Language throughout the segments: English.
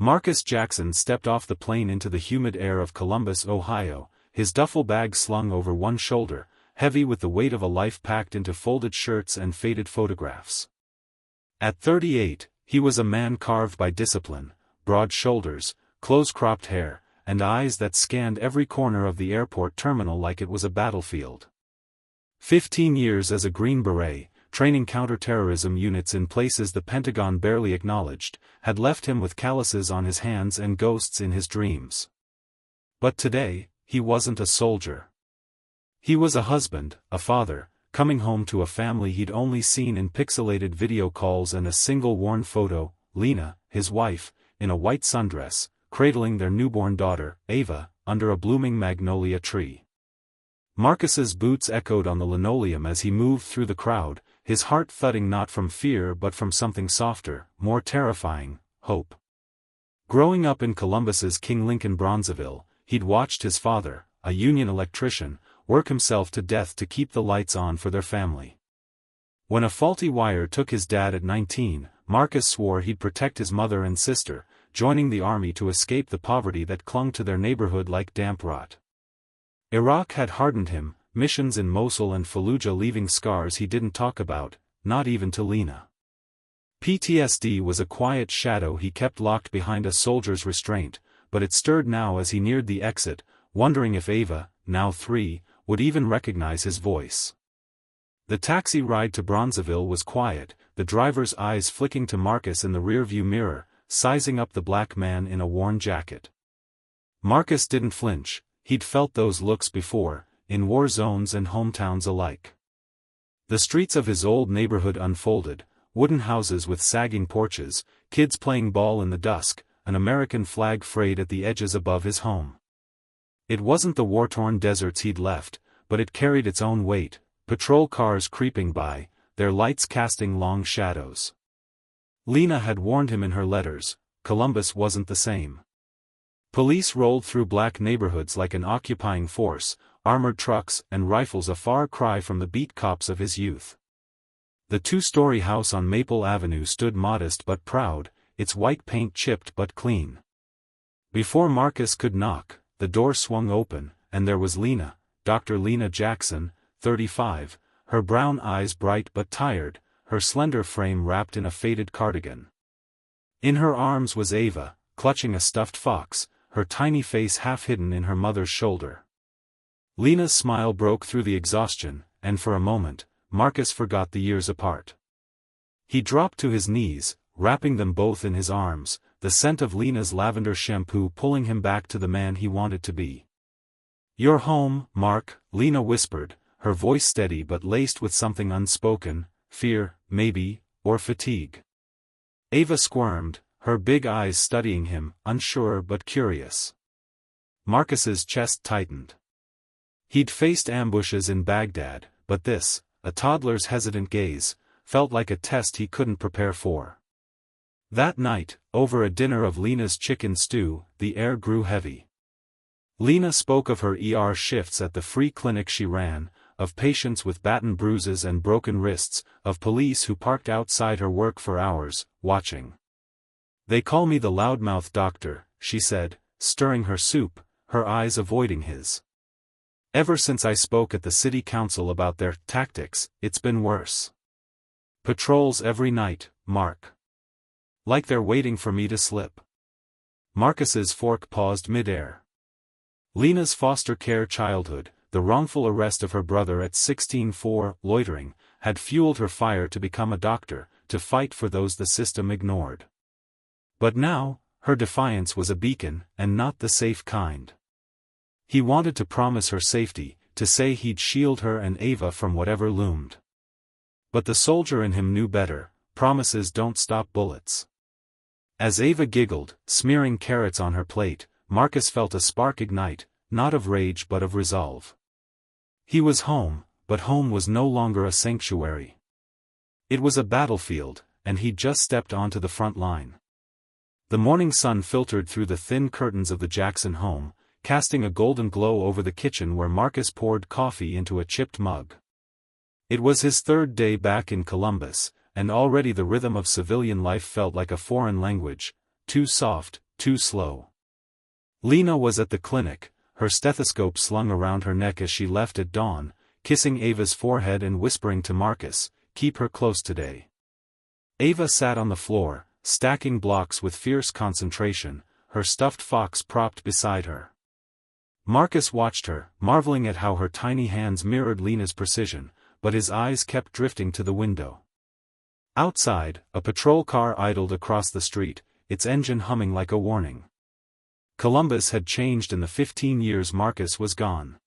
Marcus Jackson stepped off the plane into the humid air of Columbus, Ohio, his duffel bag slung over one shoulder, heavy with the weight of a life packed into folded shirts and faded photographs. At 38, he was a man carved by discipline, broad shoulders, close-cropped hair, and eyes that scanned every corner of the airport terminal like it was a battlefield. 15 years as a Green Beret, training counterterrorism units in places the Pentagon barely acknowledged, had left him with calluses on his hands and ghosts in his dreams. But today, he wasn't a soldier. He was a husband, a father, coming home to a family he'd only seen in pixelated video calls and a single worn photo, Lena, his wife, in a white sundress, cradling their newborn daughter, Ava, under a blooming magnolia tree. Marcus's boots echoed on the linoleum as he moved through the crowd, his heart thudding not from fear but from something softer, more terrifying, hope. Growing up in Columbus's King Lincoln Bronzeville, he'd watched his father, a union electrician, work himself to death to keep the lights on for their family. When a faulty wire took his dad at 19, Marcus swore he'd protect his mother and sister, joining the army to escape the poverty that clung to their neighborhood like damp rot. Iraq had hardened him, missions in Mosul and Fallujah leaving scars he didn't talk about, not even to Lena. PTSD was a quiet shadow he kept locked behind a soldier's restraint, but it stirred now as he neared the exit, wondering if Ava, now 3, would even recognize his voice. The taxi ride to Bronzeville was quiet, the driver's eyes flicking to Marcus in the rearview mirror, sizing up the black man in a worn jacket. Marcus didn't flinch, he'd felt those looks before, in war zones and hometowns alike. The streets of his old neighborhood unfolded, wooden houses with sagging porches, kids playing ball in the dusk, an American flag frayed at the edges above his home. It wasn't the war-torn deserts he'd left, but it carried its own weight, patrol cars creeping by, their lights casting long shadows. Lena had warned him in her letters, Columbus wasn't the same. Police rolled through black neighborhoods like an occupying force, armored trucks and rifles a far cry from the beat cops of his youth. The 2-story house on Maple Avenue stood modest but proud, its white paint chipped but clean. Before Marcus could knock, the door swung open, and there was Lena, Dr. Lena Jackson, 35, her brown eyes bright but tired, her slender frame wrapped in a faded cardigan. In her arms was Ava, clutching a stuffed fox, her tiny face half hidden in her mother's shoulder. Lena's smile broke through the exhaustion, and for a moment, Marcus forgot the years apart. He dropped to his knees, wrapping them both in his arms, the scent of Lena's lavender shampoo pulling him back to the man he wanted to be. "You're home, Mark," Lena whispered, her voice steady but laced with something unspoken, fear, maybe, or fatigue. Ava squirmed, her big eyes studying him, unsure but curious. Marcus's chest tightened. He'd faced ambushes in Baghdad, but this, a toddler's hesitant gaze, felt like a test he couldn't prepare for. That night, over a dinner of Lena's chicken stew, the air grew heavy. Lena spoke of her ER shifts at the free clinic she ran, of patients with baton bruises and broken wrists, of police who parked outside her work for hours, watching. "They call me the loudmouth doctor," she said, stirring her soup, her eyes avoiding his. "Ever since I spoke at the city council about their tactics, it's been worse. Patrols every night, Mark. Like they're waiting for me to slip." Marcus's fork paused midair. Lena's foster care childhood, the wrongful arrest of her brother at 16 for loitering, had fueled her fire to become a doctor, to fight for those the system ignored. But now, her defiance was a beacon, and not the safe kind. He wanted to promise her safety, to say he'd shield her and Ava from whatever loomed. But the soldier in him knew better, promises don't stop bullets. As Ava giggled, smearing carrots on her plate, Marcus felt a spark ignite, not of rage but of resolve. He was home, but home was no longer a sanctuary. It was a battlefield, and he'd just stepped onto the front line. The morning sun filtered through the thin curtains of the Jackson home, casting a golden glow over the kitchen where Marcus poured coffee into a chipped mug. It was his third day back in Columbus, and already the rhythm of civilian life felt like a foreign language, too soft, too slow. Lena was at the clinic, her stethoscope slung around her neck as she left at dawn, kissing Ava's forehead and whispering to Marcus, "Keep her close today." Ava sat on the floor, stacking blocks with fierce concentration, her stuffed fox propped beside her. Marcus watched her, marveling at how her tiny hands mirrored Lena's precision, but his eyes kept drifting to the window. Outside, a patrol car idled across the street, its engine humming like a warning. Columbus had changed in the 15 years Marcus was gone.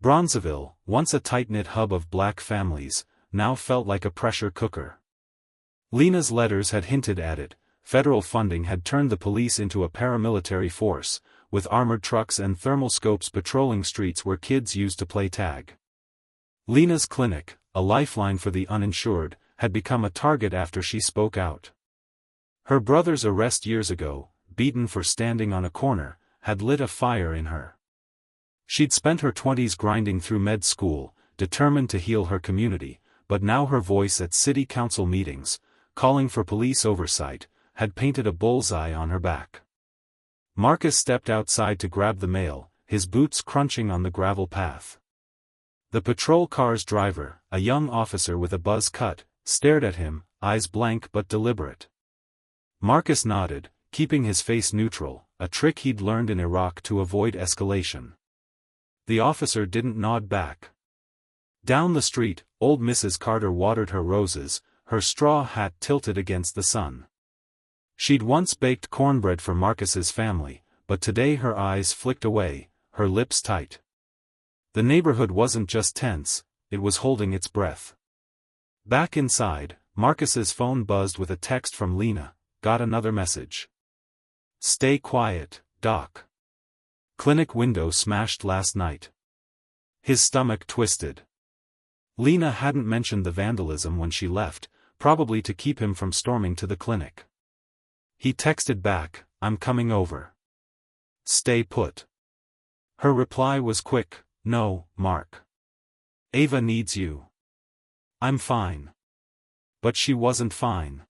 Bronzeville, once a tight-knit hub of black families, now felt like a pressure cooker. Lena's letters had hinted at it. Federal funding had turned the police into a paramilitary force, with armored trucks and thermal scopes patrolling streets where kids used to play tag. Lena's clinic, a lifeline for the uninsured, had become a target after she spoke out. Her brother's arrest years ago, beaten for standing on a corner, had lit a fire in her. She'd spent her 20s grinding through med school, determined to heal her community, but now her voice at city council meetings, calling for police oversight, had painted a bullseye on her back. Marcus stepped outside to grab the mail, his boots crunching on the gravel path. The patrol car's driver, a young officer with a buzz cut, stared at him, eyes blank but deliberate. Marcus nodded, keeping his face neutral, a trick he'd learned in Iraq to avoid escalation. The officer didn't nod back. Down the street, old Mrs. Carter watered her roses, her straw hat tilted against the sun. She'd once baked cornbread for Marcus's family, but today her eyes flicked away, her lips tight. The neighborhood wasn't just tense, it was holding its breath. Back inside, Marcus's phone buzzed with a text from Lena. "Got another message. Stay quiet, Doc. Clinic window smashed last night." His stomach twisted. Lena hadn't mentioned the vandalism when she left, probably to keep him from storming to the clinic. He texted back, "I'm coming over. Stay put." Her reply was quick, "No, Mark. Ava needs you." "I'm fine." But she wasn't fine.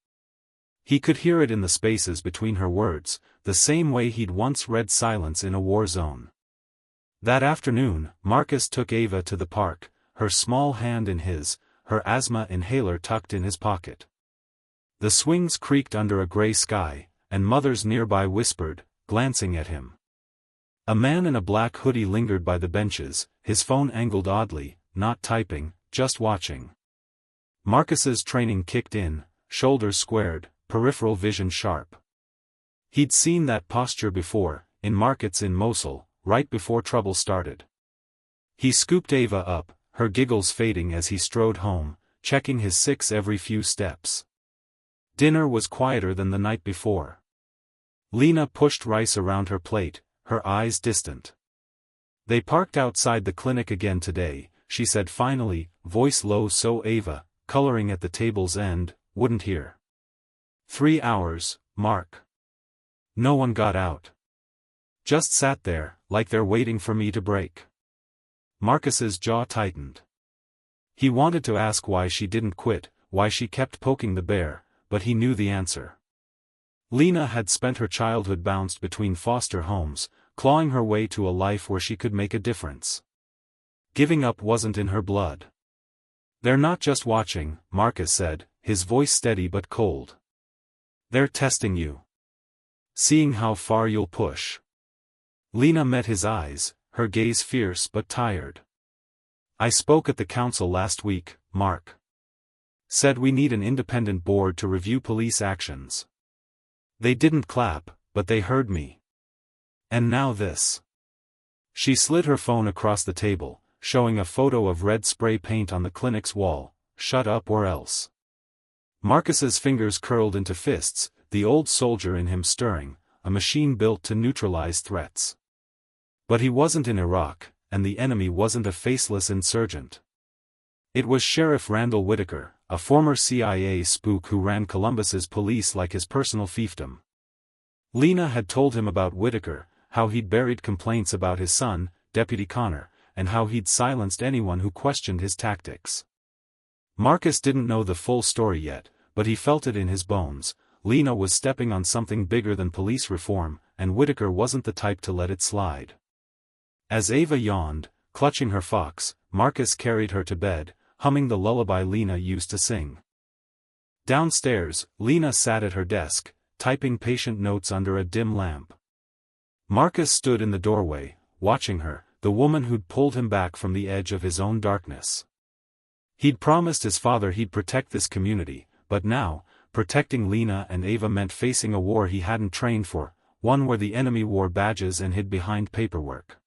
He could hear it in the spaces between her words, the same way he'd once read silence in a war zone. That afternoon, Marcus took Ava to the park, her small hand in his, her asthma inhaler tucked in his pocket. The swings creaked under a gray sky, and mothers nearby whispered, glancing at him. A man in a black hoodie lingered by the benches, his phone angled oddly, not typing, just watching. Marcus's training kicked in, shoulders squared, peripheral vision sharp. He'd seen that posture before, in markets in Mosul, right before trouble started. He scooped Ava up, her giggles fading as he strode home, checking his 6 every few steps. Dinner was quieter than the night before. Lena pushed rice around her plate, her eyes distant. "They parked outside the clinic again today," she said finally, voice low so Ava, coloring at the table's end, wouldn't hear. 3 hours, Mark. No one got out. Just sat there, like they're waiting for me to break." Marcus's jaw tightened. He wanted to ask why she didn't quit, why she kept poking the bear, but he knew the answer. Lena had spent her childhood bounced between foster homes, clawing her way to a life where she could make a difference. Giving up wasn't in her blood. "They're not just watching," Marcus said, his voice steady but cold. "They're testing you. Seeing how far you'll push." Lena met his eyes, her gaze fierce but tired. "I spoke at the council last week, Mark. Said we need an independent board to review police actions. They didn't clap, but they heard me. And now this." She slid her phone across the table, showing a photo of red spray paint on the clinic's wall. "Shut up or else." Marcus's fingers curled into fists, the old soldier in him stirring, a machine built to neutralize threats. But he wasn't in Iraq, and the enemy wasn't a faceless insurgent. It was Sheriff Randall Whitaker, a former CIA spook who ran Columbus's police like his personal fiefdom. Lena had told him about Whitaker, how he'd buried complaints about his son, Deputy Connor, and how he'd silenced anyone who questioned his tactics. Marcus didn't know the full story yet, but he felt it in his bones, Lena was stepping on something bigger than police reform, and Whitaker wasn't the type to let it slide. As Ava yawned, clutching her fox, Marcus carried her to bed, humming the lullaby Lena used to sing. Downstairs, Lena sat at her desk, typing patient notes under a dim lamp. Marcus stood in the doorway, watching her, the woman who'd pulled him back from the edge of his own darkness. He'd promised his father he'd protect this community, but now, protecting Lena and Ava meant facing a war he hadn't trained for, one where the enemy wore badges and hid behind paperwork.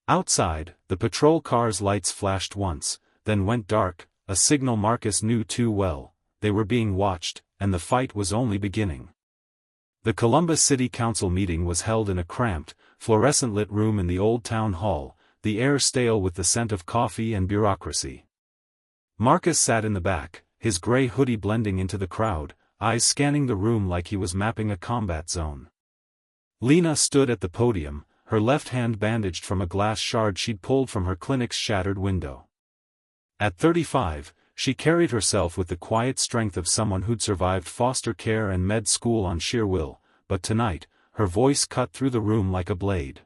Outside, the patrol car's lights flashed once, then went dark, a signal Marcus knew too well. They were being watched, and the fight was only beginning. The Columbus City Council meeting was held in a cramped, fluorescent-lit room in the old town hall, the air stale with the scent of coffee and bureaucracy. Marcus sat in the back, his gray hoodie blending into the crowd, eyes scanning the room like he was mapping a combat zone. Lena stood at the podium, her left hand bandaged from a glass shard she'd pulled from her clinic's shattered window. At 35, she carried herself with the quiet strength of someone who'd survived foster care and med school on sheer will, but tonight, her voice cut through the room like a blade.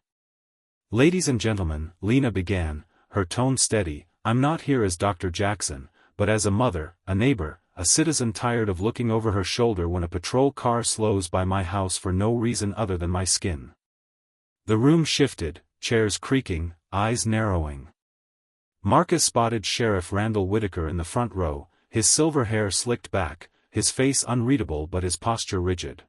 "Ladies and gentlemen," Lena began, her tone steady, "I'm not here as Dr. Jackson, but as a mother, a neighbor, a citizen tired of looking over her shoulder when a patrol car slows by my house for no reason other than my skin." The room shifted, chairs creaking, eyes narrowing. Marcus spotted Sheriff Randall Whitaker in the front row, his silver hair slicked back, his face unreadable but his posture rigid.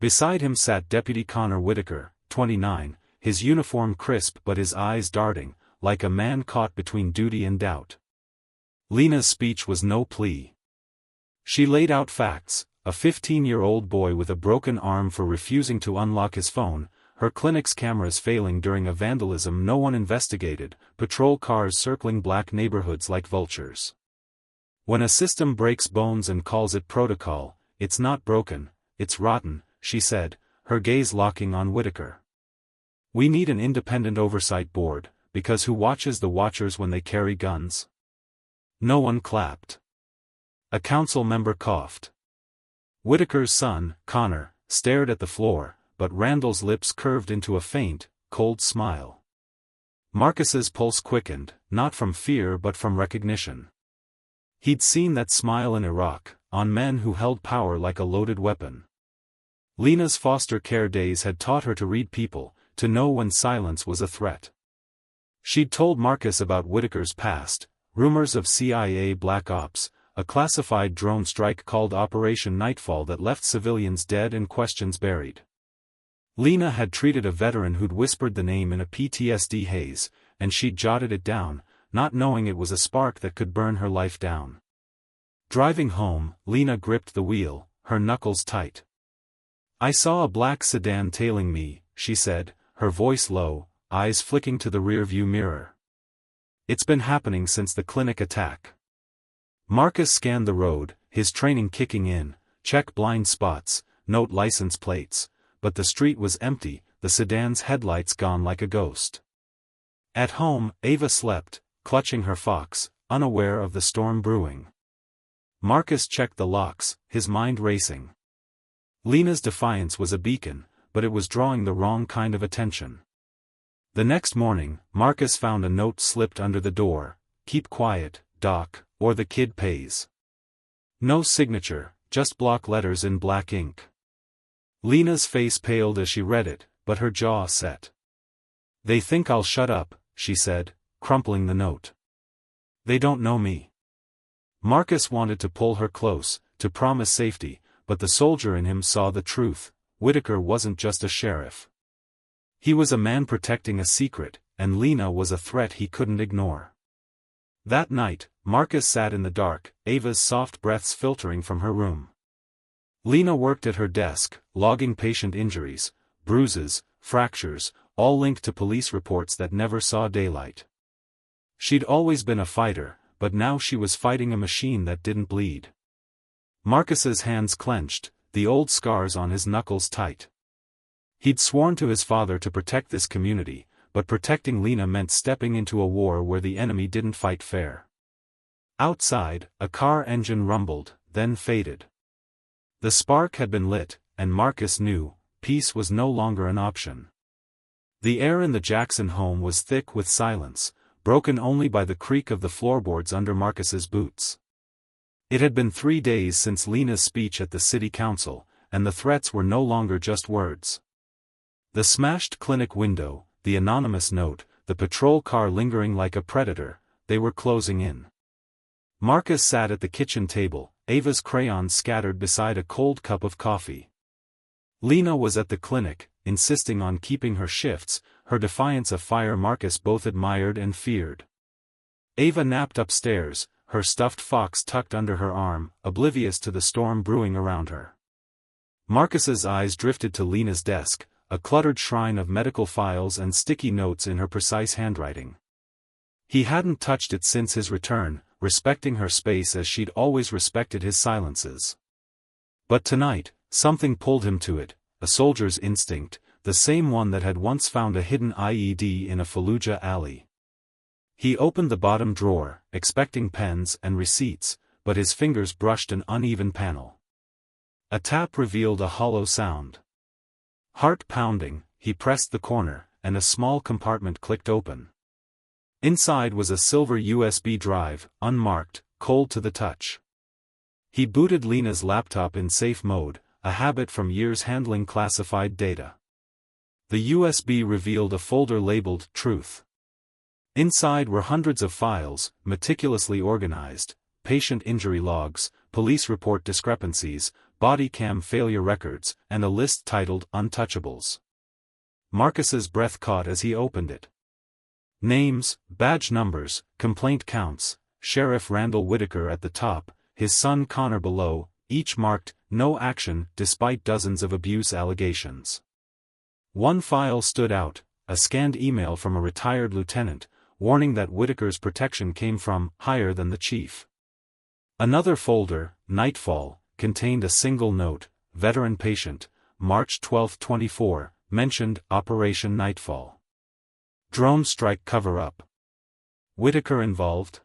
Beside him sat Deputy Connor Whitaker, 29, his uniform crisp but his eyes darting, like a man caught between duty and doubt. Lena's speech was no plea. She laid out facts: a 15-year-old boy with a broken arm for refusing to unlock his phone, her clinic's cameras failing during a vandalism no one investigated, patrol cars circling black neighborhoods like vultures. "When a system breaks bones and calls it protocol, it's not broken, it's rotten," she said, her gaze locking on Whitaker. "We need an independent oversight board, because who watches the watchers when they carry guns?" No one clapped. A council member coughed. Whitaker's son, Connor, stared at the floor, but Randall's lips curved into a faint, cold smile. Marcus's pulse quickened, not from fear but from recognition. He'd seen that smile in Iraq, on men who held power like a loaded weapon. Lena's foster care days had taught her to read people, to know when silence was a threat. She'd told Marcus about Whitaker's past, rumors of CIA black ops, a classified drone strike called Operation Nightfall that left civilians dead and questions buried. Lena had treated a veteran who'd whispered the name in a PTSD haze, and she'd jotted it down, not knowing it was a spark that could burn her life down. Driving home, Lena gripped the wheel, her knuckles tight. "I saw a black sedan tailing me," she said, her voice low, eyes flicking to the rearview mirror. "It's been happening since the clinic attack." Marcus scanned the road, his training kicking in, check blind spots, note license plates. But the street was empty, the sedan's headlights gone like a ghost. At home, Ava slept, clutching her fox, unaware of the storm brewing. Marcus checked the locks, his mind racing. Lena's defiance was a beacon, but it was drawing the wrong kind of attention. The next morning, Marcus found a note slipped under the door: "Keep quiet, Doc, or the kid pays." No signature, just block letters in black ink. Lena's face paled as she read it, but her jaw set. "They think I'll shut up," she said, crumpling the note. "They don't know me." Marcus wanted to pull her close, to promise safety, but the soldier in him saw the truth: Whitaker wasn't just a sheriff. He was a man protecting a secret, and Lena was a threat he couldn't ignore. That night, Marcus sat in the dark, Ava's soft breaths filtering from her room. Lena worked at her desk, logging patient injuries, bruises, fractures, all linked to police reports that never saw daylight. She'd always been a fighter, but now she was fighting a machine that didn't bleed. Marcus's hands clenched, the old scars on his knuckles tight. He'd sworn to his father to protect this community, but protecting Lena meant stepping into a war where the enemy didn't fight fair. Outside, a car engine rumbled, then faded. The spark had been lit, and Marcus knew, peace was no longer an option. The air in the Jackson home was thick with silence, broken only by the creak of the floorboards under Marcus's boots. It had been 3 days since Lena's speech at the city council, and the threats were no longer just words. The smashed clinic window, the anonymous note, the patrol car lingering like a predator, they were closing in. Marcus sat at the kitchen table, Ava's crayons scattered beside a cold cup of coffee. Lena was at the clinic, insisting on keeping her shifts, her defiance a fire Marcus both admired and feared. Ava napped upstairs, her stuffed fox tucked under her arm, oblivious to the storm brewing around her. Marcus's eyes drifted to Lena's desk, a cluttered shrine of medical files and sticky notes in her precise handwriting. He hadn't touched it since his return, respecting her space as she'd always respected his silences. But tonight, something pulled him to it, a soldier's instinct, the same one that had once found a hidden IED in a Fallujah alley. He opened the bottom drawer, expecting pens and receipts, but his fingers brushed an uneven panel. A tap revealed a hollow sound. Heart pounding, he pressed the corner, and a small compartment clicked open. Inside was a silver USB drive, unmarked, cold to the touch. He booted Lena's laptop in safe mode, a habit from years handling classified data. The USB revealed a folder labeled Truth. Inside were hundreds of files, meticulously organized, patient injury logs, police report discrepancies, body cam failure records, and a list titled Untouchables. Marcus's breath caught as he opened it. Names, badge numbers, complaint counts, Sheriff Randall Whitaker at the top, his son Connor below, each marked, no action, despite dozens of abuse allegations. One file stood out, a scanned email from a retired lieutenant, warning that Whitaker's protection came from, higher than the chief. Another folder, Nightfall, contained a single note, veteran patient, March 12, 24, mentioned Operation Nightfall. Drone strike cover-up. Whitaker involved?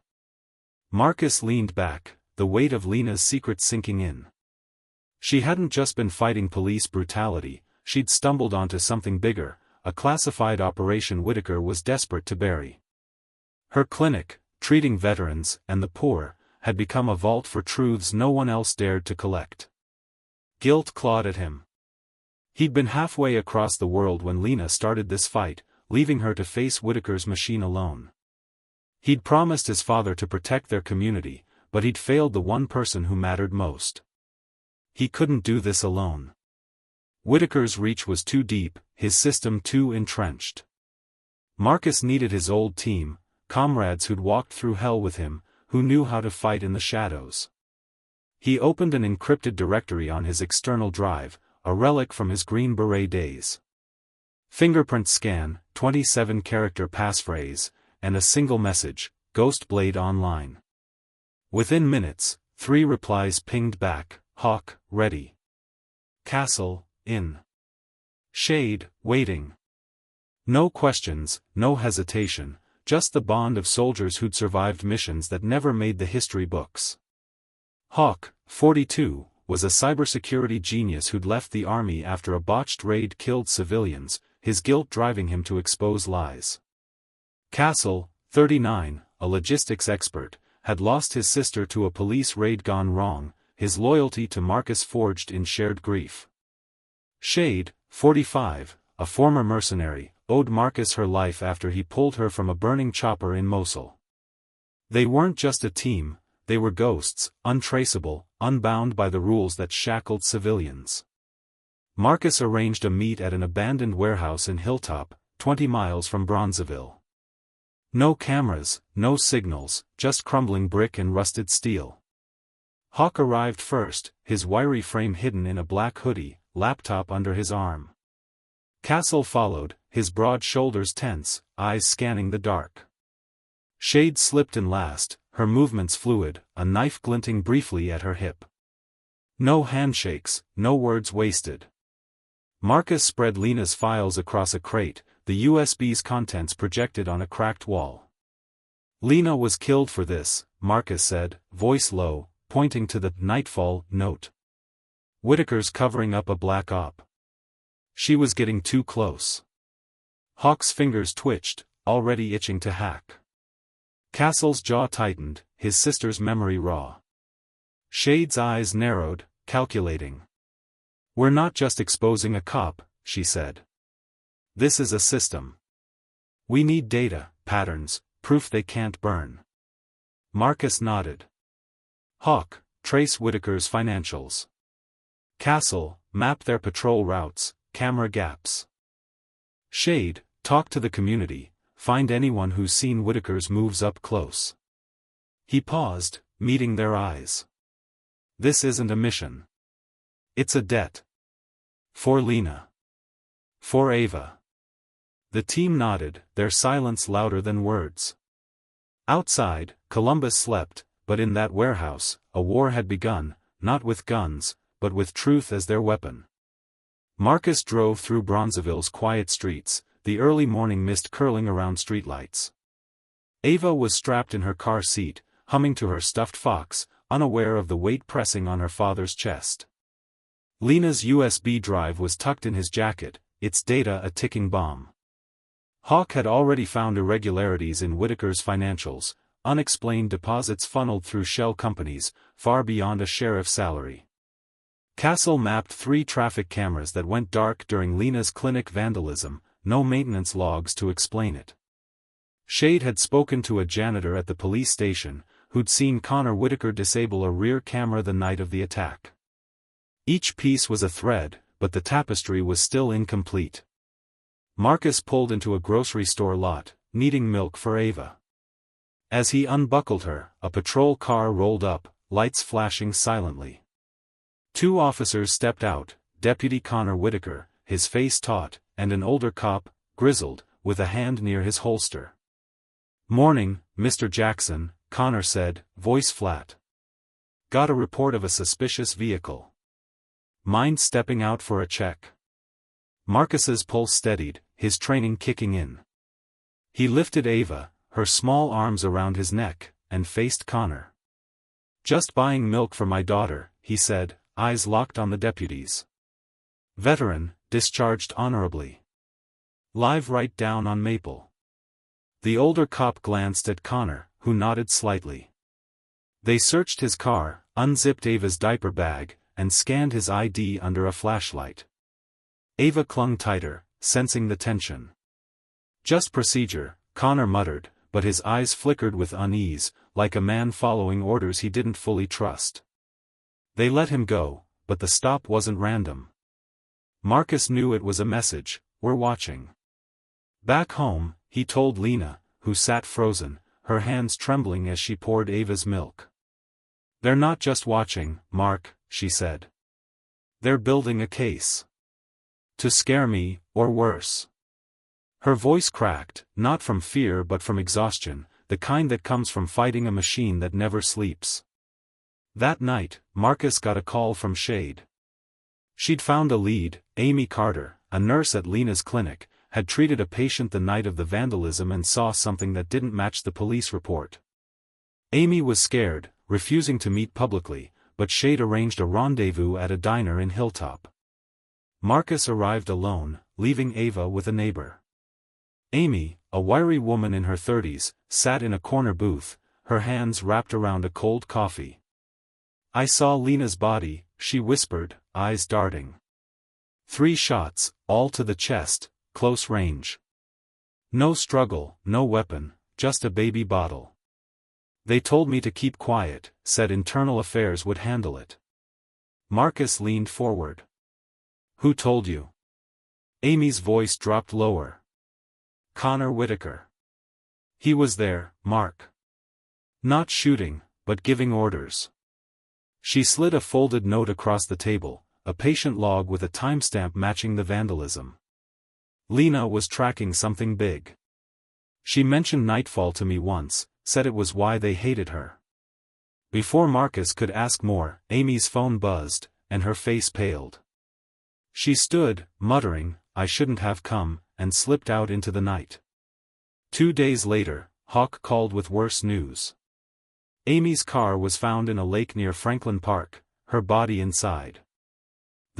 Marcus leaned back, the weight of Lena's secret sinking in. She hadn't just been fighting police brutality, she'd stumbled onto something bigger, a classified operation Whitaker was desperate to bury. Her clinic, treating veterans and the poor, had become a vault for truths no one else dared to collect. Guilt clawed at him. He'd been halfway across the world when Lena started this fight, leaving her to face Whitaker's machine alone. He'd promised his father to protect their community, but he'd failed the one person who mattered most. He couldn't do this alone. Whitaker's reach was too deep, his system too entrenched. Marcus needed his old team, comrades who'd walked through hell with him, who knew how to fight in the shadows. He opened an encrypted directory on his external drive, a relic from his Green Beret days. Fingerprint scan, 27-character passphrase, and a single message, Ghost Blade Online. Within minutes, 3 replies pinged back, Hawk, ready. Castle, in. Shade, waiting. No questions, no hesitation, just the bond of soldiers who'd survived missions that never made the history books. Hawk, 42, was a cybersecurity genius who'd left the army after a botched raid killed civilians, his guilt driving him to expose lies. Castle, 39, a logistics expert, had lost his sister to a police raid gone wrong, his loyalty to Marcus forged in shared grief. Shade, 45, a former mercenary, owed Marcus her life after he pulled her from a burning chopper in Mosul. They weren't just a team, they were ghosts, untraceable, unbound by the rules that shackled civilians. Marcus arranged a meet at an abandoned warehouse in Hilltop, 20 miles from Bronzeville. No cameras, no signals, just crumbling brick and rusted steel. Hawk arrived first, his wiry frame hidden in a black hoodie, laptop under his arm. Castle followed, his broad shoulders tense, eyes scanning the dark. Shade slipped in last, her movements fluid, a knife glinting briefly at her hip. No handshakes, no words wasted. Marcus spread Lena's files across a crate, the USB's contents projected on a cracked wall. Lena was killed for this, Marcus said, voice low, pointing to the Nightfall note. Whitaker's covering up a black op. She was getting too close. Hawk's fingers twitched, already itching to hack. Castle's jaw tightened, his sister's memory raw. Shade's eyes narrowed, calculating. "We're not just exposing a cop," she said. "This is a system. We need data, patterns, proof they can't burn." Marcus nodded. Hawk, trace Whitaker's financials. Castle, map their patrol routes, camera gaps. Shade, talk to the community, find anyone who's seen Whitaker's moves up close. He paused, meeting their eyes. "This isn't a mission. It's a debt. For Lena. For Ava." The team nodded, their silence louder than words. Outside, Columbus slept, but in that warehouse, a war had begun, not with guns, but with truth as their weapon. Marcus drove through Bronzeville's quiet streets, the early morning mist curling around streetlights. Ava was strapped in her car seat, humming to her stuffed fox, unaware of the weight pressing on her father's chest. Lena's USB drive was tucked in his jacket, its data a ticking bomb. Hawk had already found irregularities in Whitaker's financials, unexplained deposits funneled through shell companies, far beyond a sheriff's salary. Castle mapped 3 traffic cameras that went dark during Lena's clinic vandalism, no maintenance logs to explain it. Shade had spoken to a janitor at the police station, who'd seen Connor Whitaker disable a rear camera the night of the attack. Each piece was a thread, but the tapestry was still incomplete. Marcus pulled into a grocery store lot, needing milk for Ava. As he unbuckled her, a patrol car rolled up, lights flashing silently. 2 officers stepped out, Deputy Connor Whitaker, his face taut, and an older cop, grizzled, with a hand near his holster. "Morning, Mr. Jackson," Connor said, voice flat. "Got a report of a suspicious vehicle. Mind stepping out for a check?" Marcus's pulse steadied, his training kicking in. He lifted Ava, her small arms around his neck, and faced Connor. "Just buying milk for my daughter," he said, eyes locked on the deputy's. "Veteran, discharged honorably. Live right down on Maple." The older cop glanced at Connor, who nodded slightly. They searched his car, unzipped Ava's diaper bag, and scanned his ID under a flashlight. Ava clung tighter, sensing the tension. "Just procedure," Connor muttered, but his eyes flickered with unease, like a man following orders he didn't fully trust. They let him go, but the stop wasn't random. Marcus knew it was a message, "We're watching." Back home, he told Lena, who sat frozen, her hands trembling as she poured Ava's milk. "They're not just watching, Mark," she said. "They're building a case. To scare me, or worse." Her voice cracked, not from fear but from exhaustion, the kind that comes from fighting a machine that never sleeps. That night, Marcus got a call from Shade. She'd found a lead. Amy Carter, a nurse at Lena's clinic, had treated a patient the night of the vandalism and saw something that didn't match the police report. Amy was scared, refusing to meet publicly, but Shade arranged a rendezvous at a diner in Hilltop. Marcus arrived alone, leaving Ava with a neighbor. Amy, a wiry woman in her 30s, sat in a corner booth, her hands wrapped around a cold coffee. "I saw Lena's body," she whispered, eyes darting. 3 shots, all to the chest, close range. No struggle, no weapon, just a baby bottle. "They told me to keep quiet," said Internal Affairs would handle it. Marcus leaned forward. "Who told you?" Amy's voice dropped lower. "Connor Whitaker. He was there, Mark. Not shooting, but giving orders." She slid a folded note across the table, a patient log with a timestamp matching the vandalism. Lena was tracking something big. "She mentioned Nightfall to me once, said it was why they hated her." Before Marcus could ask more, Amy's phone buzzed, and her face paled. She stood, muttering, "I shouldn't have come," and slipped out into the night. 2 days later, Hawk called with worse news. Amy's car was found in a lake near Franklin Park, her body inside.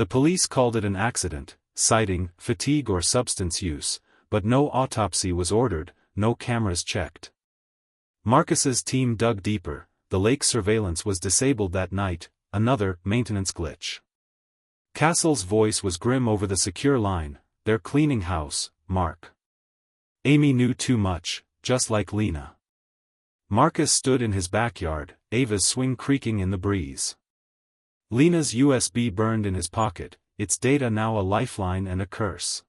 The police called it an accident, citing fatigue or substance use, but no autopsy was ordered, no cameras checked. Marcus's team dug deeper. The lake surveillance was disabled that night, another maintenance glitch. Castle's voice was grim over the secure line. They're cleaning house, Mark. Amy knew too much, just like Lena. Marcus stood in his backyard, Ava's swing creaking in the breeze. Lena's USB burned in his pocket, its data now a lifeline and a curse.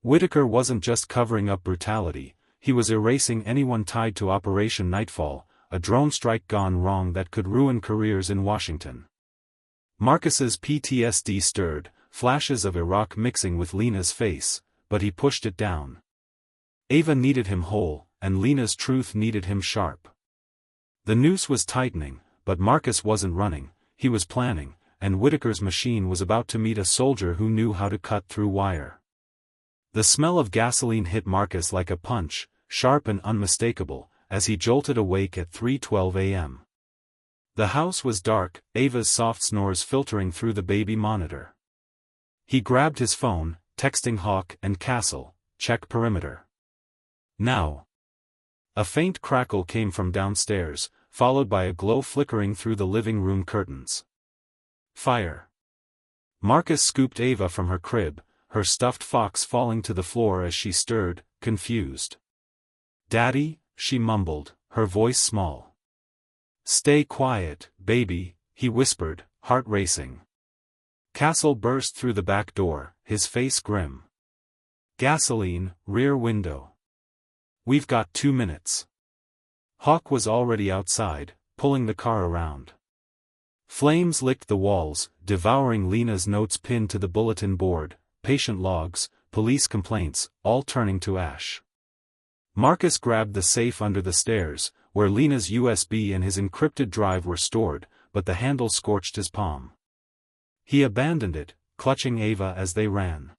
Whitaker wasn't just covering up brutality, he was erasing anyone tied to Operation Nightfall, a drone strike gone wrong that could ruin careers in Washington. Marcus's PTSD stirred, flashes of Iraq mixing with Lena's face, but he pushed it down. Ava needed him whole, and Lena's truth needed him sharp. The noose was tightening, but Marcus wasn't running, he was planning, and Whitaker's machine was about to meet a soldier who knew how to cut through wire. The smell of gasoline hit Marcus like a punch, sharp and unmistakable, as he jolted awake at 3:12 a.m. The house was dark, Ava's soft snores filtering through the baby monitor. He grabbed his phone, texting Hawk and Castle, check perimeter. Now. A faint crackle came from downstairs, followed by a glow flickering through the living room curtains. Fire. Marcus scooped Ava from her crib, her stuffed fox falling to the floor as she stirred, confused. "Daddy," she mumbled, her voice small. "Stay quiet, baby," he whispered, heart racing. Castle burst through the back door, his face grim. "Gasoline, rear window. We've got 2 minutes." Hawk was already outside, pulling the car around. Flames licked the walls, devouring Lena's notes pinned to the bulletin board, patient logs, police complaints, all turning to ash. Marcus grabbed the safe under the stairs, where Lena's USB and his encrypted drive were stored, but the handle scorched his palm. He abandoned it, clutching Ava as they ran.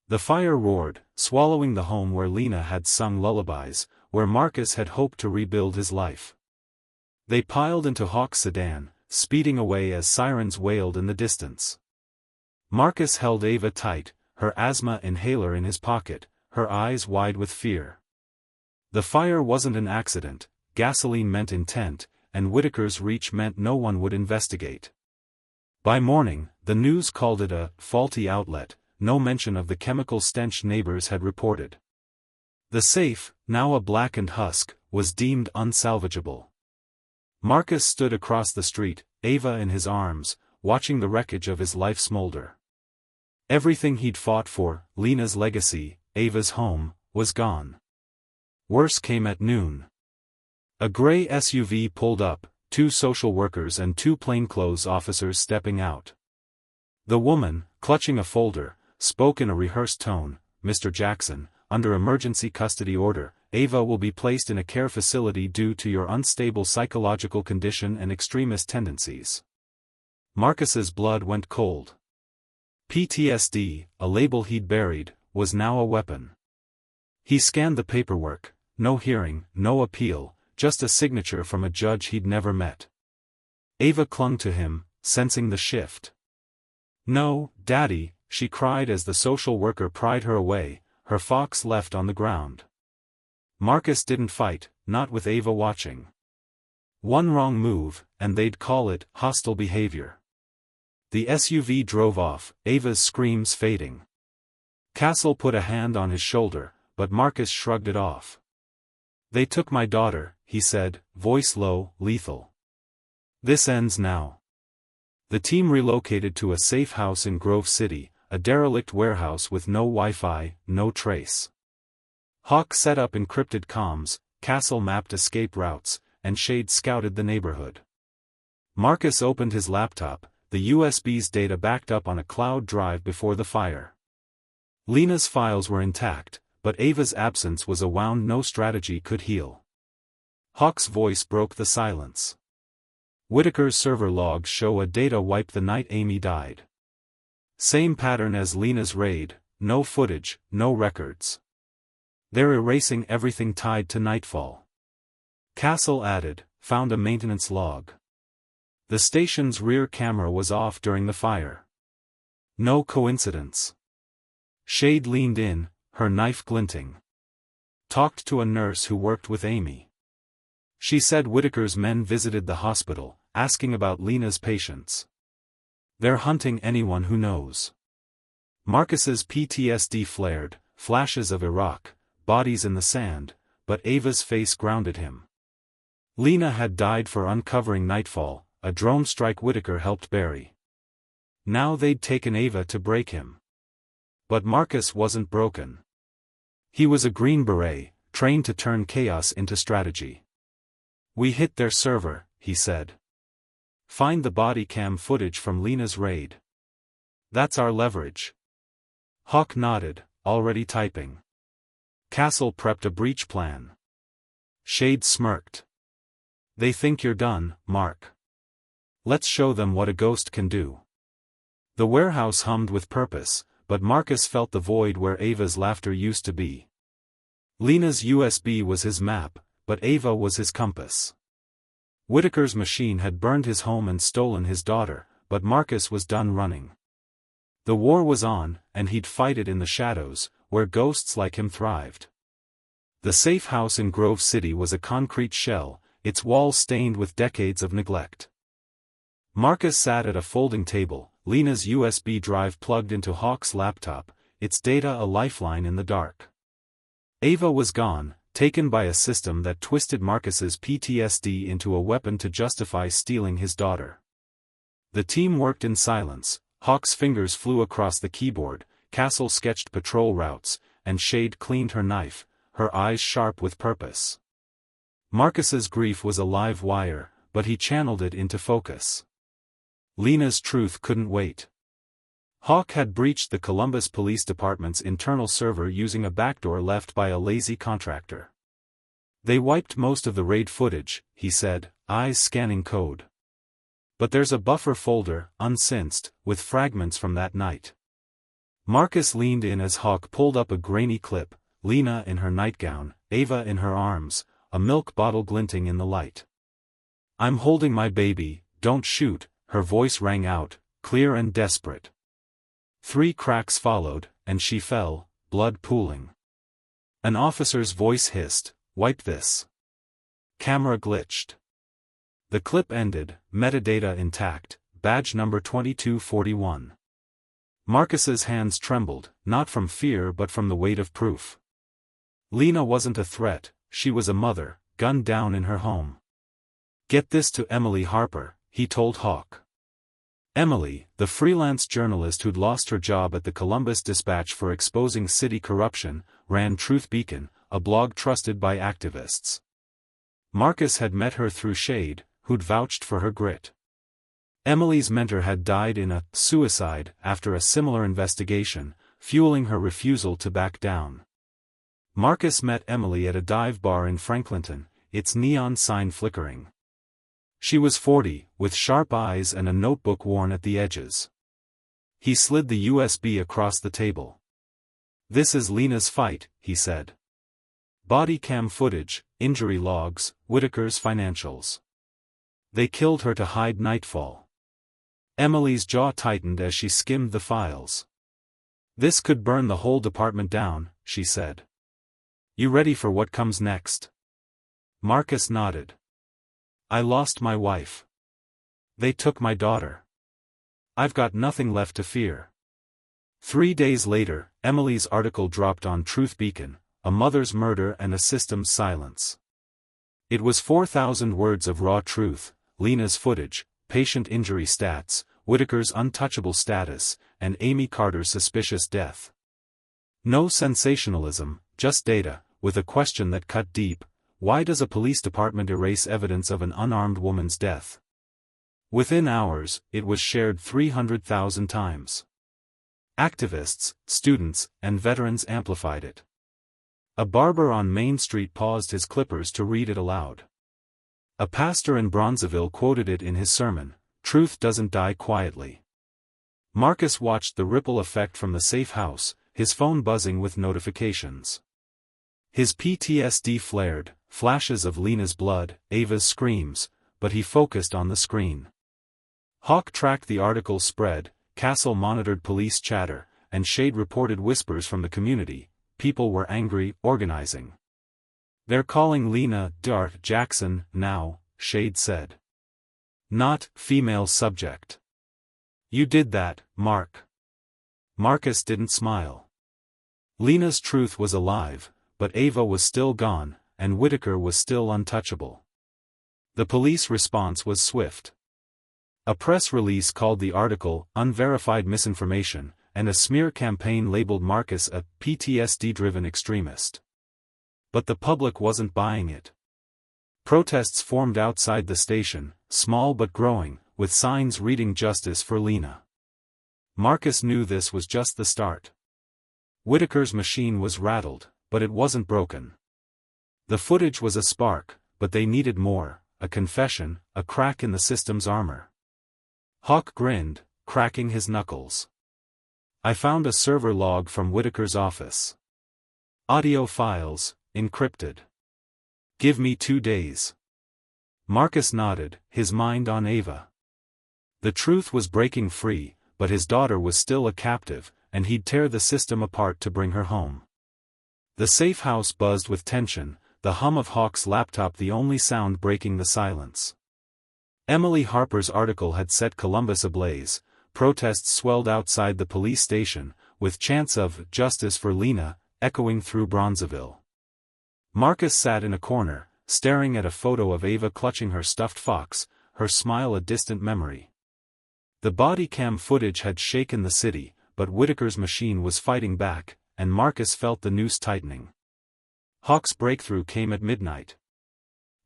The fire roared, swallowing the home where Lena had sung lullabies, where Marcus had hoped to rebuild his life. They piled into Hawk's sedan, speeding away as sirens wailed in the distance. Marcus held Ava tight, her asthma inhaler in his pocket, her eyes wide with fear. The fire wasn't an accident, gasoline meant intent, and Whitaker's reach meant no one would investigate. By morning, the news called it a faulty outlet, no mention of the chemical stench neighbors had reported. The safe, now a blackened husk, was deemed unsalvageable. Marcus stood across the street, Ava in his arms, watching the wreckage of his life smolder. Everything he'd fought for, Lena's legacy, Ava's home, was gone. Worse came at noon. A gray SUV pulled up, 2 social workers and 2 plainclothes officers stepping out. The woman, clutching a folder, spoke in a rehearsed tone, "Mr. Jackson, under emergency custody order, Ava will be placed in a care facility due to your unstable psychological condition and extremist tendencies." Marcus's blood went cold. PTSD, a label he'd buried, was now a weapon. He scanned the paperwork, no hearing, no appeal, just a signature from a judge he'd never met. Ava clung to him, sensing the shift. "No, Daddy," she cried as the social worker pried her away, her fox left on the ground. Marcus didn't fight, not with Ava watching. One wrong move, and they'd call it hostile behavior. The SUV drove off, Ava's screams fading. Castle put a hand on his shoulder, but Marcus shrugged it off. "They took my daughter," he said, voice low, lethal. "This ends now." The team relocated to a safe house in Grove City, a derelict warehouse with no Wi-Fi, no trace. Hawk set up encrypted comms, Castle mapped escape routes, and Shade scouted the neighborhood. Marcus opened his laptop, the USB's data backed up on a cloud drive before the fire. Lena's files were intact, but Ava's absence was a wound no strategy could heal. Hawk's voice broke the silence. "Whitaker's server logs show a data wipe the night Amy died. Same pattern as Lena's raid, no footage, no records. They're erasing everything tied to Nightfall." Castle added, "Found a maintenance log. The station's rear camera was off during the fire. No coincidence. Shade leaned in, her knife glinting. Talked to a nurse who worked with Amy. She said Whitaker's men visited the hospital, asking about Lena's patients. They're hunting anyone who knows. Marcus's PTSD flared, flashes of Iraq, bodies in the sand, but Ava's face grounded him. Lena had died for uncovering Nightfall, a drone strike Whitaker helped bury. Now they'd taken Ava to break him. But Marcus wasn't broken. He was a Green Beret, trained to turn chaos into strategy. We hit their server, he said. Find the body cam footage from Lena's raid. That's our leverage. Hawk nodded, already typing. Castle prepped a breach plan. Shade smirked. They think you're done, Mark. Let's show them what a ghost can do. The warehouse hummed with purpose, but Marcus felt the void where Ava's laughter used to be. Lena's USB was his map, but Ava was his compass. Whitaker's machine had burned his home and stolen his daughter, but Marcus was done running. The war was on, and he'd fight it in the shadows, where ghosts like him thrived. The safe house in Grove City was a concrete shell, its walls stained with decades of neglect. Marcus sat at a folding table, Lena's USB drive plugged into Hawk's laptop, its data a lifeline in the dark. Ava was gone, taken by a system that twisted Marcus's PTSD into a weapon to justify stealing his daughter. The team worked in silence. Hawk's fingers flew across the keyboard, Castle sketched patrol routes, and Shade cleaned her knife, her eyes sharp with purpose. Marcus's grief was a live wire, but he channeled it into focus. Lena's truth couldn't wait. Hawk had breached the Columbus Police Department's internal server using a backdoor left by a lazy contractor. They wiped most of the raid footage, he said, eyes scanning code. But there's a buffer folder, uncinced, with fragments from that night. Marcus leaned in as Hawk pulled up a grainy clip, Lena in her nightgown, Ava in her arms, a milk bottle glinting in the light. I'm holding my baby, don't shoot, her voice rang out, clear and desperate. 3 cracks followed, and she fell, blood pooling. An officer's voice hissed, wipe this. Camera glitched. The clip ended, metadata intact, badge number 2241. Marcus's hands trembled, not from fear but from the weight of proof. Lena wasn't a threat, she was a mother, gunned down in her home. Get this to Emily Harper, he told Hawk. Emily, the freelance journalist who'd lost her job at the Columbus Dispatch for exposing city corruption, ran Truth Beacon, a blog trusted by activists. Marcus had met her through Shade, who'd vouched for her grit. Emily's mentor had died in a suicide after a similar investigation, fueling her refusal to back down. Marcus met Emily at a dive bar in Franklinton, its neon sign flickering. She was 40, with sharp eyes and a notebook worn at the edges. He slid the USB across the table. This is Lena's fight, he said. Body cam footage, injury logs, Whitaker's financials. They killed her to hide Nightfall. Emily's jaw tightened as she skimmed the files. This could burn the whole department down, she said. You ready for what comes next? Marcus nodded. I lost my wife. They took my daughter. I've got nothing left to fear. 3 days later, Emily's article dropped on Truth Beacon, a mother's murder and a system's silence. It was 4,000 words of raw truth, Lena's footage, patient injury stats, Whitaker's untouchable status, and Amy Carter's suspicious death. No sensationalism, just data, with a question that cut deep: why does a police department erase evidence of an unarmed woman's death? Within hours, it was shared 300,000 times. Activists, students, and veterans amplified it. A barber on Main Street paused his clippers to read it aloud. A pastor in Bronzeville quoted it in his sermon, "Truth doesn't die quietly." Marcus watched the ripple effect from the safe house, his phone buzzing with notifications. His PTSD flared, flashes of Lena's blood, Ava's screams, but he focused on the screen. Hawk tracked the article's spread, Castle monitored police chatter, and Shade reported whispers from the community. People were angry, organizing. "They're calling Lena Dart Jackson now," Shade said. "Not female subject." "You did that, Mark." Marcus didn't smile. Lena's truth was alive, but Ava was still gone, and Whitaker was still untouchable. The police response was swift. A press release called the article "unverified misinformation," and a smear campaign labeled Marcus a PTSD-driven extremist. But the public wasn't buying it. Protests formed outside the station, small but growing, with signs reading "Justice for Lena." Marcus knew this was just the start. Whitaker's machine was rattled, but it wasn't broken. The footage was a spark, but they needed more, a confession, a crack in the system's armor. Hawk grinned, cracking his knuckles. "I found a server log from Whitaker's office. Audio files, encrypted. Give me 2 days." Marcus nodded, his mind on Ava. The truth was breaking free, but his daughter was still a captive, and he'd tear the system apart to bring her home. The safe house buzzed with tension, the hum of Hawk's laptop the only sound breaking the silence. Emily Harper's article had set Columbus ablaze. Protests swelled outside the police station, with chants of "Justice for Lena" echoing through Bronzeville. Marcus sat in a corner, staring at a photo of Ava clutching her stuffed fox, her smile a distant memory. The body cam footage had shaken the city, but Whitaker's machine was fighting back, and Marcus felt the noose tightening. Hawk's breakthrough came at midnight.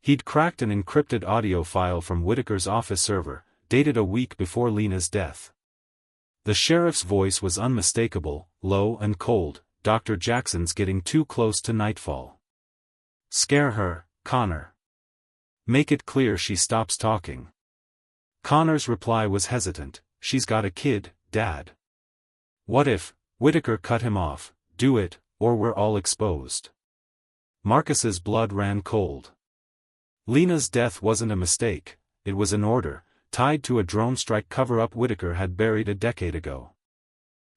He'd cracked an encrypted audio file from Whitaker's office server, dated a week before Lena's death. The sheriff's voice was unmistakable, low and cold. "Dr. Jackson's getting too close to nightfall. Scare her, Connor. Make it clear she stops talking." Connor's reply was hesitant. "She's got a kid, Dad." "What if?" Whitaker cut him off. "Do it, or we're all exposed." Marcus's blood ran cold. Lena's death wasn't a mistake, it was an order, tied to a drone strike cover-up Whitaker had buried a decade ago.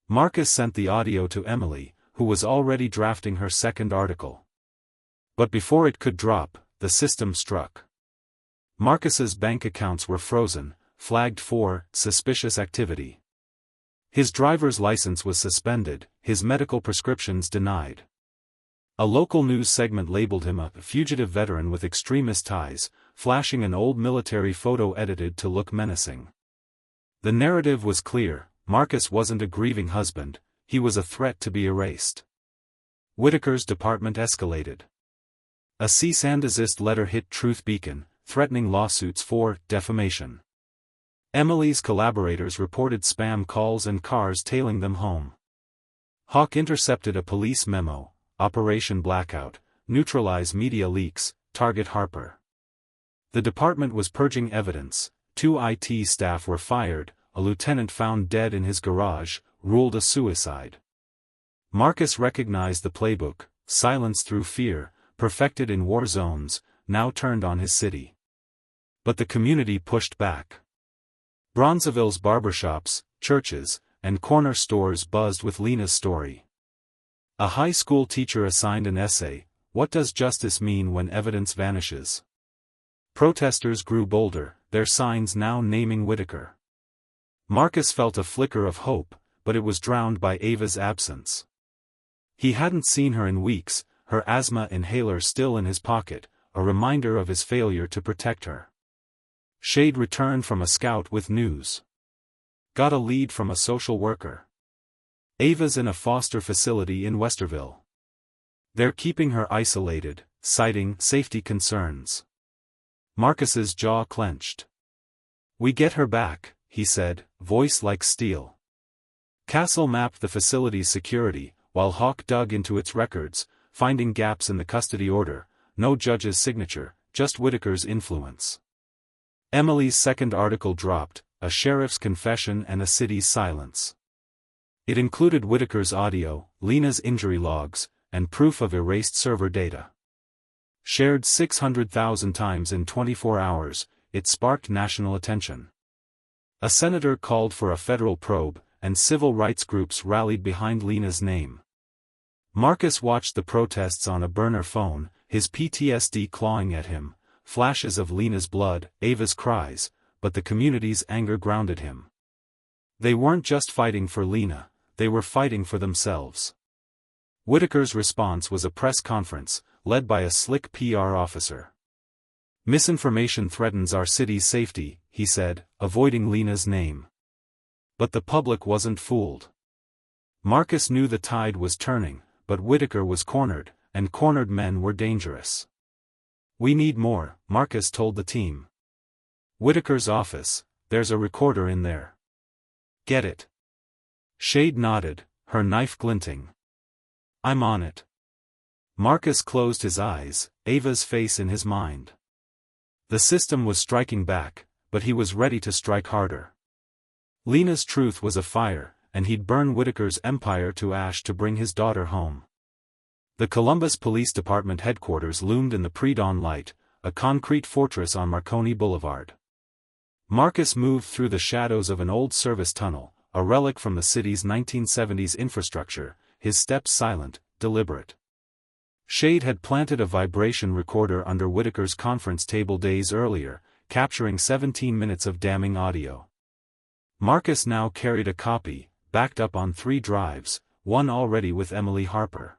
Marcus sent the audio to Emily, who was already drafting her second article. But before it could drop, the system struck. Marcus's bank accounts were frozen, flagged for "suspicious activity." His driver's license was suspended, his medical prescriptions denied. A local news segment labeled him a "fugitive veteran with extremist ties," flashing an old military photo edited to look menacing. The narrative was clear: Marcus wasn't a grieving husband, he was a threat to be erased. Whitaker's department escalated. A cease and desist letter hit Truth Beacon, threatening lawsuits for defamation. Emily's collaborators reported spam calls and cars tailing them home. Hawk intercepted a police memo: Operation Blackout, neutralize media leaks, target Harper. The department was purging evidence. 2 IT staff were fired, a lieutenant found dead in his garage, ruled a suicide. Marcus recognized the playbook: silence through fear, perfected in war zones, now turned on his city. But the community pushed back. Bronzeville's barbershops, churches, and corner stores buzzed with Lena's story. A high school teacher assigned an essay: "What does justice mean when evidence vanishes?" Protesters grew bolder, their signs now naming Whitaker. Marcus felt a flicker of hope, but it was drowned by Ava's absence. He hadn't seen her in weeks, her asthma inhaler still in his pocket, a reminder of his failure to protect her. Shade returned from a scout with news. Got a lead from a social worker. Ava's in a foster facility in Westerville. They're keeping her isolated, citing safety concerns. Marcus's jaw clenched. "We get her back," he said, voice like steel. Castle mapped the facility's security, while Hawk dug into its records, finding gaps in the custody order: no judge's signature, just Whitaker's influence. Emily's second article dropped: a sheriff's confession and a city's silence. It included Whitaker's audio, Lena's injury logs, and proof of erased server data. Shared 600,000 times in 24 hours, it sparked national attention. A senator called for a federal probe, and civil rights groups rallied behind Lena's name. Marcus watched the protests on a burner phone, his PTSD clawing at him, flashes of Lena's blood, Ava's cries, but the community's anger grounded him. They weren't just fighting for Lena, they were fighting for themselves. Whitaker's response was a press conference, led by a slick PR officer. "Misinformation threatens our city's safety," he said, avoiding Lena's name. But the public wasn't fooled. Marcus knew the tide was turning, but Whitaker was cornered, and cornered men were dangerous. "We need more," Marcus told the team. "Whitaker's office, there's a recorder in there. Get it." Shade nodded, her knife glinting. "I'm on it." Marcus closed his eyes, Ava's face in his mind. The system was striking back, but he was ready to strike harder. Lena's truth was afire, and he'd burn Whitaker's empire to ash to bring his daughter home. The Columbus Police Department headquarters loomed in the pre-dawn light, a concrete fortress on Marconi Boulevard. Marcus moved through the shadows of an old service tunnel, a relic from the city's 1970s infrastructure, his steps silent, deliberate. Shade had planted a vibration recorder under Whitaker's conference table days earlier, capturing 17 minutes of damning audio. Marcus now carried a copy, backed up on 3 drives, one already with Emily Harper.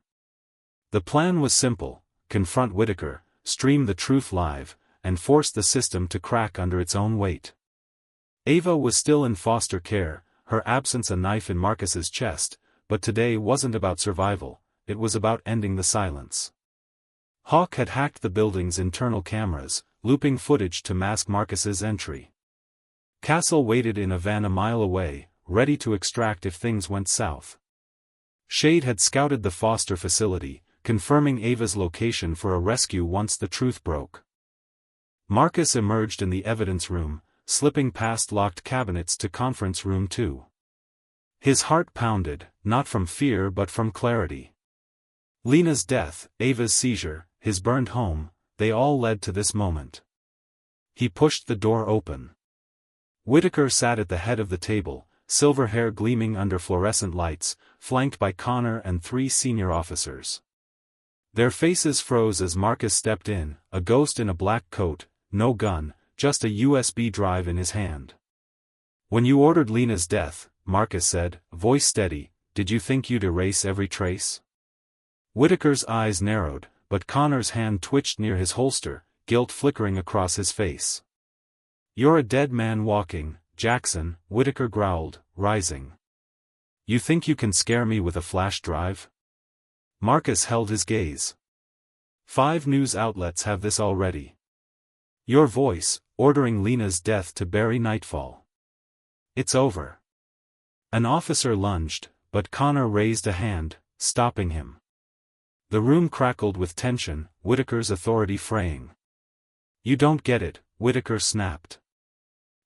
The plan was simple: confront Whitaker, stream the truth live, and force the system to crack under its own weight. Ava was still in foster care, her absence a knife in Marcus's chest, but today wasn't about survival, it was about ending the silence. Hawk had hacked the building's internal cameras, looping footage to mask Marcus's entry. Castle waited in a van a mile away, ready to extract if things went south. Shade had scouted the foster facility, confirming Ava's location for a rescue once the truth broke. Marcus emerged in the evidence room, slipping past locked cabinets to conference room 2. His heart pounded, not from fear but from clarity. Lena's death, Ava's seizure, his burned home, they all led to this moment. He pushed the door open. Whitaker sat at the head of the table, silver hair gleaming under fluorescent lights, flanked by Connor and 3 senior officers. Their faces froze as Marcus stepped in, a ghost in a black coat, no gun, just a USB drive in his hand. "When you ordered Lena's death," Marcus said, voice steady, "did you think you'd erase every trace?" Whitaker's eyes narrowed, but Connor's hand twitched near his holster, guilt flickering across his face. "You're a dead man walking, Jackson," Whitaker growled, rising. "You think you can scare me with a flash drive?" Marcus held his gaze. 5 news outlets have this already. Your voice, ordering Lena's death to bury nightfall. It's over. An officer lunged, but Connor raised a hand, stopping him. The room crackled with tension, Whitaker's authority fraying. "You don't get it," Whitaker snapped.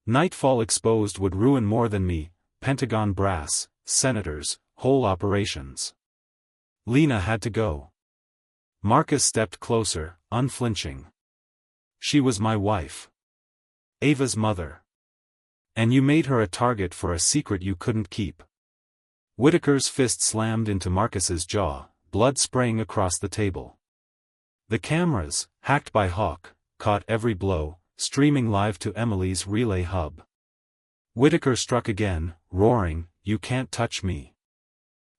"Nightfall exposed would ruin more than me, Pentagon brass, senators, whole operations. Lena had to go." Marcus stepped closer, unflinching. "She was my wife. Ava's mother. And you made her a target for a secret you couldn't keep." Whitaker's fist slammed into Marcus's jaw, blood spraying across the table. The cameras, hacked by Hawk, caught every blow, streaming live to Emily's relay hub. Whitaker struck again, roaring, "You can't touch me."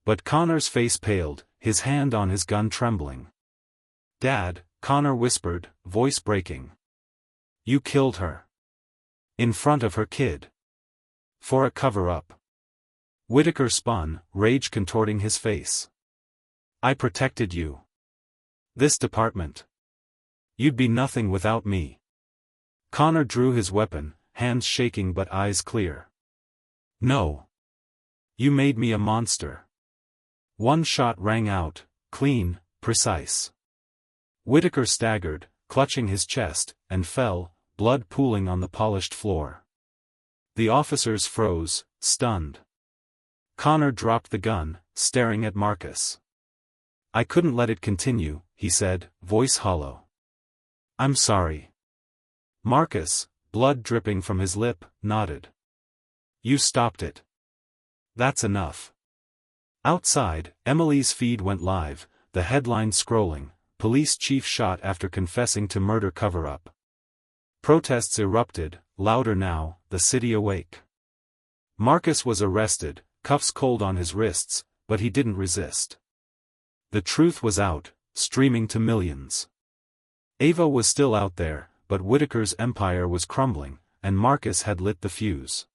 But Connor's face paled, his hand on his gun trembling. "Dad," Connor whispered, voice breaking. "You killed her. In front of her kid. For a cover-up." Whitaker spun, rage contorting his face. "I protected you. This department. You'd be nothing without me." Connor drew his weapon, hands shaking but eyes clear. "No. You made me a monster." One shot rang out, clean, precise. Whitaker staggered, clutching his chest, and fell, blood pooling on the polished floor. The officers froze, stunned. Connor dropped the gun, staring at Marcus. "I couldn't let it continue," he said, voice hollow. "I'm sorry." Marcus, blood dripping from his lip, nodded. "You stopped it. That's enough. Outside, Emily's feed went live, the headline scrolling, police chief shot after confessing to murder cover-up. Protests erupted, louder now, the city awake. Marcus was arrested, cuffs cold on his wrists, but he didn't resist. The truth was out, streaming to millions. Ava was still out there, but Whitaker's empire was crumbling, and Marcus had lit the fuse.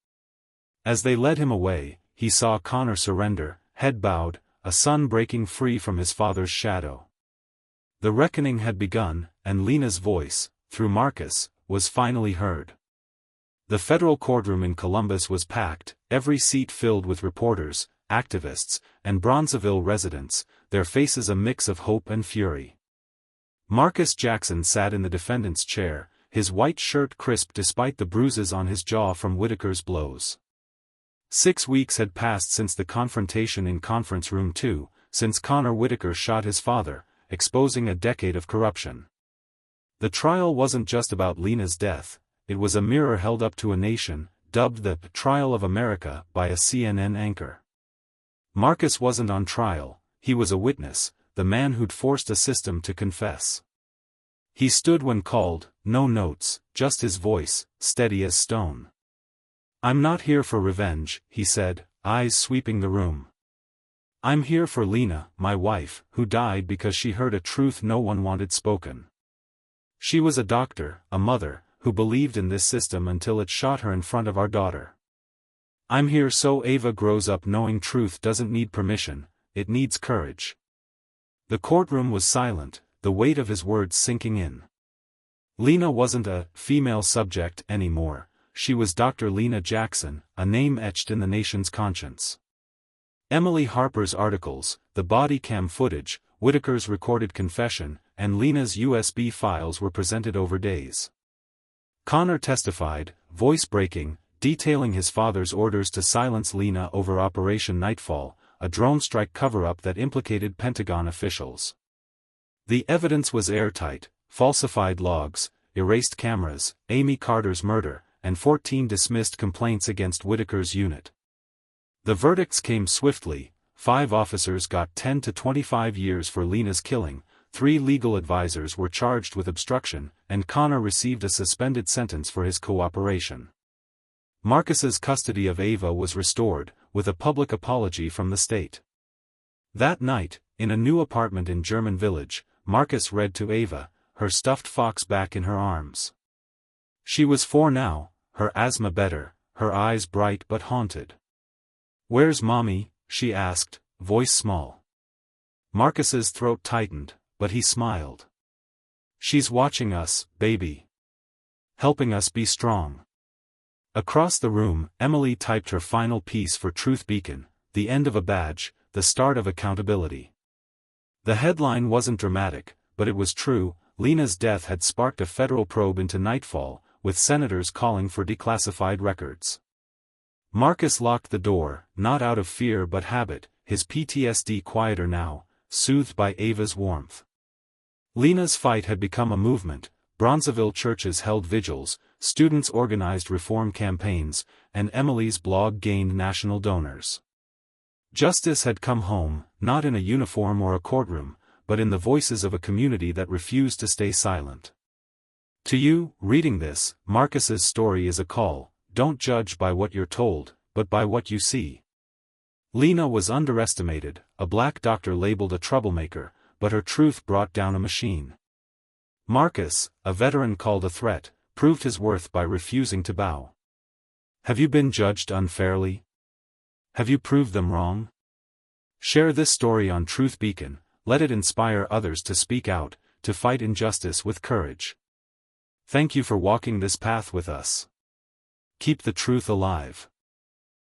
As they led him away, he saw Connor surrender, head bowed, a son breaking free from his father's shadow. The reckoning had begun, and Lena's voice, through Marcus, was finally heard. The federal courtroom in Columbus was packed, every seat filled with reporters, activists, and Bronzeville residents, their faces a mix of hope and fury. Marcus Jackson sat in the defendant's chair, his white shirt crisp despite the bruises on his jaw from Whitaker's blows. 6 weeks had passed since the confrontation in Conference Room 2, since Connor Whitaker shot his father, exposing a decade of corruption. The trial wasn't just about Lena's death, it was a mirror held up to a nation, dubbed the Trial of America by a CNN anchor. Marcus wasn't on trial, he was a witness, the man who'd forced a system to confess. He stood when called, no notes, just his voice, steady as stone. "I'm not here for revenge," he said, eyes sweeping the room. "I'm here for Lena, my wife, who died because she heard a truth no one wanted spoken. She was a doctor, a mother, who believed in this system until it shot her in front of our daughter. I'm here so Ava grows up knowing truth doesn't need permission, it needs courage." The courtroom was silent, the weight of his words sinking in. Lena wasn't a female subject anymore, she was Dr. Lena Jackson, a name etched in the nation's conscience. Emily Harper's articles, the body cam footage, Whitaker's recorded confession, and Lena's USB files were presented over days. Connor testified, voice-breaking, detailing his father's orders to silence Lena over Operation Nightfall, a drone strike cover-up that implicated Pentagon officials. The evidence was airtight, falsified logs, erased cameras, Amy Carter's murder, and 14 dismissed complaints against Whitaker's unit. The verdicts came swiftly, 5 officers got 10 to 25 years for Lena's killing, 3 legal advisors were charged with obstruction, and Connor received a suspended sentence for his cooperation. Marcus's custody of Ava was restored, with a public apology from the state. That night, in a new apartment in German Village, Marcus read to Ava, her stuffed fox back in her arms. She was 4 now, her asthma better, her eyes bright but haunted. "Where's Mommy?" she asked, voice small. Marcus's throat tightened, but he smiled. "She's watching us, baby. Helping us be strong." Across the room, Emily typed her final piece for Truth Beacon, the end of a badge, the start of accountability. The headline wasn't dramatic, but it was true, Lena's death had sparked a federal probe into Nightfall, with senators calling for declassified records. Marcus locked the door, not out of fear but habit, his PTSD quieter now, soothed by Ava's warmth. Lena's fight had become a movement, Bronzeville churches held vigils, students organized reform campaigns, and Emily's blog gained national donors. Justice had come home, not in a uniform or a courtroom, but in the voices of a community that refused to stay silent. To you, reading this, Marcus's story is a call, don't judge by what you're told, but by what you see. Lena was underestimated, a black doctor labeled a troublemaker, but her truth brought down a machine. Marcus, a veteran called a threat, proved his worth by refusing to bow. Have you been judged unfairly? Have you proved them wrong? Share this story on Truth Beacon, let it inspire others to speak out, to fight injustice with courage. Thank you for walking this path with us. Keep the truth alive.